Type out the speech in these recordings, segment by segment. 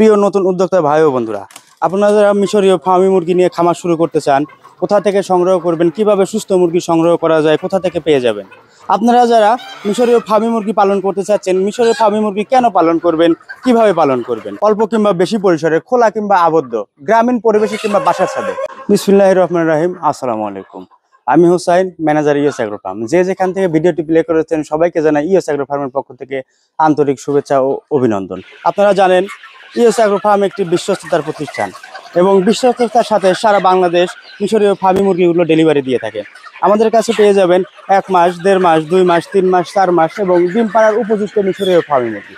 প্রিয় নতুন উদ্যোক্তা ভাই ও বন্ধুরা, আপনারা যারা মিশরীয় ফার্মি মুরগি নিয়ে খামার শুরু করতে চান, কোথা থেকে সংগ্রহ করবেন, কিভাবে সুস্থ মুরগি সংগ্রহ করা যায়, কোথা থেকে পেয়ে যাবেন। আপনারা যারা মিশরীয় ফার্মি মুরগি পালন করতে চাচ্ছেন, মিশরীয় ফার্মি মুরগি কেন পালন করবেন, কিভাবে পালন করবেন, অল্প কিংবা বেশি পরিসরে, খোলা কিংবা আবদ্ধ, গ্রামীণ পরিবেশে কিংবা বাসার ছাদে। বিসমিল্লাহির রহমানির রহিম। আসসালামু আলাইকুম। আমি Hussain, manager ES agro farm. যে যেখান থেকে ভিডিওটি প্লে করেছেন সবাইকে জানাই ইএস অ্যাগ্রো ফার্মের পক্ষ থেকে আন্তরিক শুভেচ্ছা ও অভিনন্দন। আপনারা জানেন ইএস অ্যাগ্রো ফার্ম একটি বিশ্বস্ততার প্রতিষ্ঠান এবং বিশ্বস্ততার সাথে সারা বাংলাদেশ মিশরীয় ফার্মি মুরগিগুলো ডেলিভারি দিয়ে থাকে। আমাদের কাছে পেয়ে যাবেন 1 মাস, 1.5 মাস, 2 মাস, 3 মাস, 4 মাস এবং ডিম পাড়ার উপযুক্ত মিশরীয় ফার্মি মুরগি।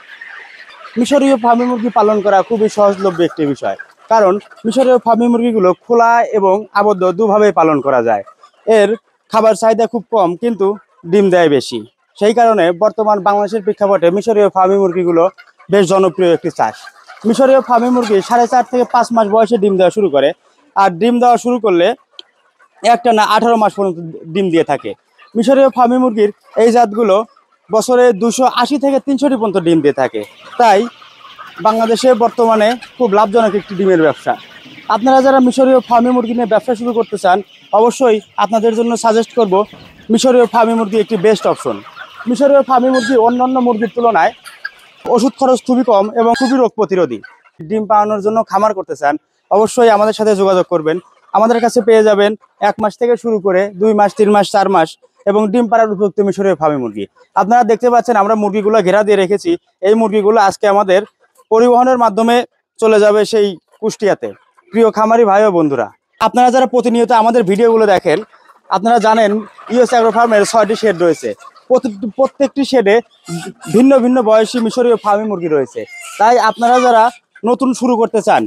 মিশরীয় ফার্মি মুরগি পালন করা খুবই সহজলভ্য একটি বিষয়, কারণ মিশরীয় ফার্মি মুরগিগুলো খোলা এবং আবদ্ধ দুভাবেই পালন করা যায়। এর খাবার চাহিদা খুব কম, কিন্তু ডিম দেয় বেশি। সেই কারণে বর্তমান বাংলাদেশের প্রেক্ষাপটে মিশরীয় ফার্মি মুরগিগুলো বেশ জনপ্রিয় একটি চাষ। মিশরীয় ফার্মি মুরগি 4.5 থেকে 5 মাস বয়সে ডিম দেওয়া শুরু করে, আর ডিম দেওয়া শুরু করলে একটা না 18 মাস পর্যন্ত ডিম দিয়ে থাকে। মিশরীয় ফার্মি মুরগির এই জাতগুলো বছরে 280 থেকে 300টি পর্যন্ত ডিম দিয়ে থাকে। তাই বাংলাদেশে বর্তমানে খুব লাভজনক একটি ডিমের ব্যবসা। আপনারা যারা মিশরীয় ফার্মি মুরগি নিয়ে ব্যবসা শুরু করতে চান, অবশ্যই আপনাদের জন্য সাজেস্ট করব মিশরীয় ফার্মি মুরগি একটি বেস্ট অপশন। মিশরীয় ফার্মি মুরগি অন্যান্য মুরগির তুলনায় ওষুধ খরচ খুবই কম এবং খুবই রোগ প্রতিরোধী। ডিম পাওয়ানোর জন্য খামার করতে চান, অবশ্যই আমাদের সাথে যোগাযোগ করবেন। আমাদের কাছে পেয়ে যাবেন 1 মাস থেকে শুরু করে 2 মাস, 3 মাস, 4 মাস এবং ডিম পাড়ার উপযুক্ত মিশরীয় ফার্মি মুরগি। আপনারা দেখতে পাচ্ছেন আমরা মুরগিগুলো ঘেরা দিয়ে রেখেছি। এই মুরগিগুলো আজকে আমাদের পরিবহনের মাধ্যমে চলে যাবে সেই কুষ্টিয়াতে। প্রিয় খামারি ভাই ও বন্ধুরা, আপনারা যারা প্রতিনিয়ত আমাদের ভিডিওগুলো দেখেন, আপনারা জানেন ইএস অ্যাগ্রো ফার্মের 6টি শেড রয়েছে। প্রত্যেকটি শেডে ভিন্ন ভিন্ন বয়সী মিশরীয় ফার্মি মুরগি রয়েছে। তাই আপনারা যারা নতুন শুরু করতে চান,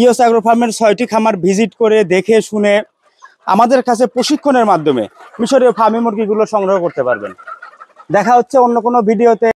ইএস অ্যাগ্রো ফার্মের 6টি খামার ভিজিট করে দেখে শুনে আমাদের কাছে প্রশিক্ষণের মাধ্যমে মিশরীয় ফার্মি মুরগিগুলো সংগ্রহ করতে পারবেন। দেখা হচ্ছে অন্য কোনো ভিডিওতে।